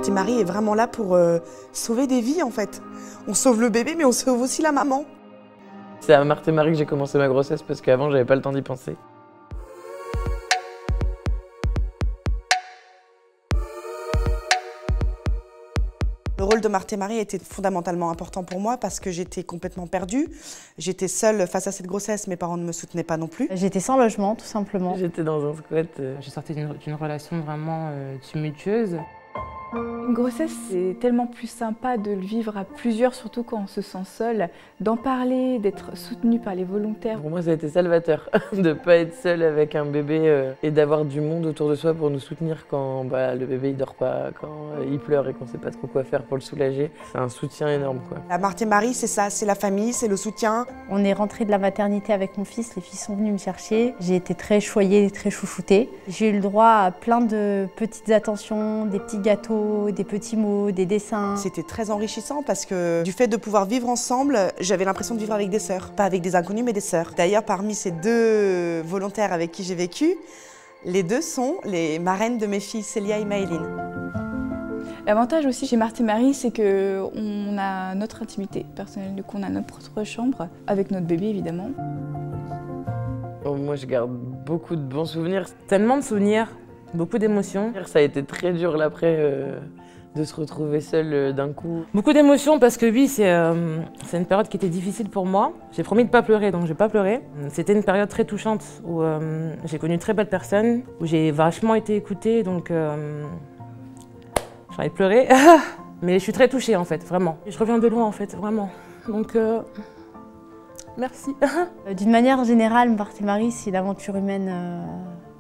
Marthe et Marie est vraiment là pour sauver des vies en fait. On sauve le bébé mais on sauve aussi la maman. C'est à Marthe et Marie que j'ai commencé ma grossesse parce qu'avant j'avais pas le temps d'y penser. Le rôle de Marthe et Marie était fondamentalement important pour moi parce que j'étais complètement perdue. J'étais seule face à cette grossesse, mes parents ne me soutenaient pas non plus. J'étais sans logement, tout simplement. J'étais dans un squat. Je sortais d'une relation vraiment tumultueuse. Une grossesse, c'est tellement plus sympa de le vivre à plusieurs, surtout quand on se sent seul, d'en parler, d'être soutenu par les volontaires. Pour moi, ça a été salvateur de ne pas être seule avec un bébé et d'avoir du monde autour de soi pour nous soutenir quand le bébé il dort pas, quand il pleure et qu'on sait pas trop quoi faire pour le soulager. C'est un soutien énorme, quoi. La Marthe et Marie, c'est ça, c'est la famille, c'est le soutien. On est rentré de la maternité avec mon fils, les filles sont venues me chercher. J'ai été très choyée, très chouchoutée. J'ai eu le droit à plein de petites attentions, des petits gâteaux, des petits mots, des dessins. C'était très enrichissant parce que du fait de pouvoir vivre ensemble, j'avais l'impression de vivre avec des sœurs. Pas avec des inconnus, mais des sœurs. D'ailleurs, parmi ces deux volontaires avec qui j'ai vécu, les deux sont les marraines de mes filles, Célia et Maëline. L'avantage aussi chez Marthe et Marie, c'est qu'on a notre intimité personnelle, du coup on a notre propre chambre, avec notre bébé évidemment. Moi, je garde beaucoup de bons souvenirs. Tellement de souvenirs, beaucoup d'émotions. Ça a été très dur l'après de se retrouver seule d'un coup. Beaucoup d'émotions parce que oui, c'est une période qui était difficile pour moi. J'ai promis de ne pas pleurer, donc j'ai pas pleuré. C'était une période très touchante où j'ai connu de très belles personnes, où j'ai vachement été écoutée, donc j'ai envie de pleurer. Mais je suis très touchée en fait, vraiment. Je reviens de loin en fait, vraiment. Donc merci. D'une manière générale, Marthe et Marie, c'est une aventure humaine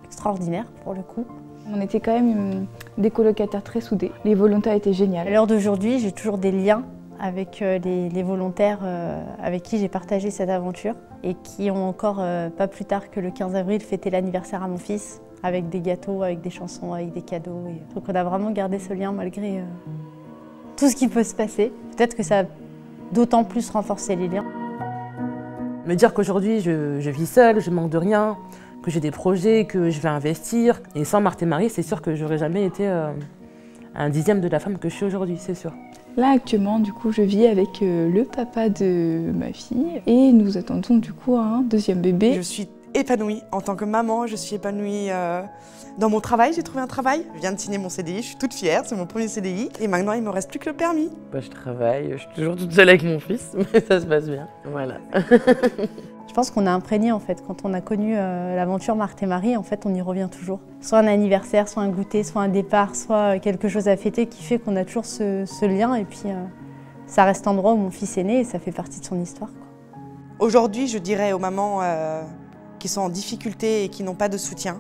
extraordinaire pour le coup. On était quand même des colocataires très soudés. Les volontaires étaient géniales. À l'heure d'aujourd'hui, j'ai toujours des liens avec les volontaires avec qui j'ai partagé cette aventure et qui ont encore, pas plus tard que le 15 avril, fêté l'anniversaire à mon fils avec des gâteaux, avec des chansons, avec des cadeaux. Donc on a vraiment gardé ce lien malgré tout ce qui peut se passer. Peut-être que ça a d'autant plus renforcé les liens. Me dire qu'aujourd'hui je vis seule, je manque de rien, que j'ai des projets, que je vais investir. Et sans Marthe et Marie, c'est sûr que j'aurais jamais été un dixième de la femme que je suis aujourd'hui, c'est sûr. Là actuellement, du coup, je vis avec le papa de ma fille et nous attendons du coup un deuxième bébé. Je suis épanouie en tant que maman, je suis épanouie dans mon travail, j'ai trouvé un travail. Je viens de signer mon CDI, je suis toute fière, c'est mon premier CDI. Et maintenant, il me reste plus que le permis. Je travaille, je suis toujours toute seule avec mon fils, mais ça se passe bien. Voilà. Je pense qu'on a imprégné en fait, quand on a connu l'aventure Marthe et Marie, en fait on y revient toujours. Soit un anniversaire, soit un goûter, soit un départ, soit quelque chose à fêter qui fait qu'on a toujours ce lien et puis ça reste l'endroit où mon fils est né et ça fait partie de son histoire. Aujourd'hui, je dirais aux mamans qui sont en difficulté et qui n'ont pas de soutien,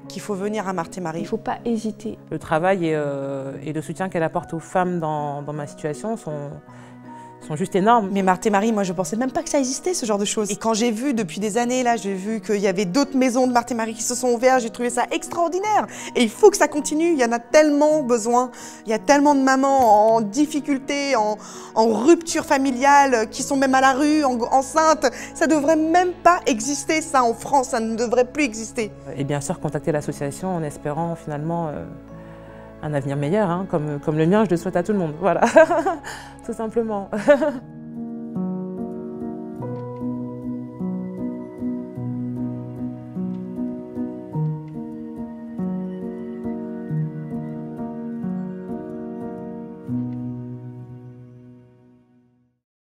qu'il faut venir à Marthe et Marie. Il ne faut pas hésiter. Le travail et le soutien qu'elle apporte aux femmes dans ma situation sont juste énormes. Mais Marthe et Marie, moi je pensais même pas que ça existait ce genre de choses. Et quand j'ai vu depuis des années là, j'ai vu qu'il y avait d'autres maisons de Marthe et Marie qui se sont ouvertes, j'ai trouvé ça extraordinaire. Et il faut que ça continue, il y en a tellement besoin. Il y a tellement de mamans en difficulté, en rupture familiale, qui sont même à la rue, enceintes. Ça devrait même pas exister ça en France, ça ne devrait plus exister. Et bien sûr contacter l'association en espérant finalement un avenir meilleur, hein, comme le mien, je le souhaite à tout le monde, voilà, tout simplement.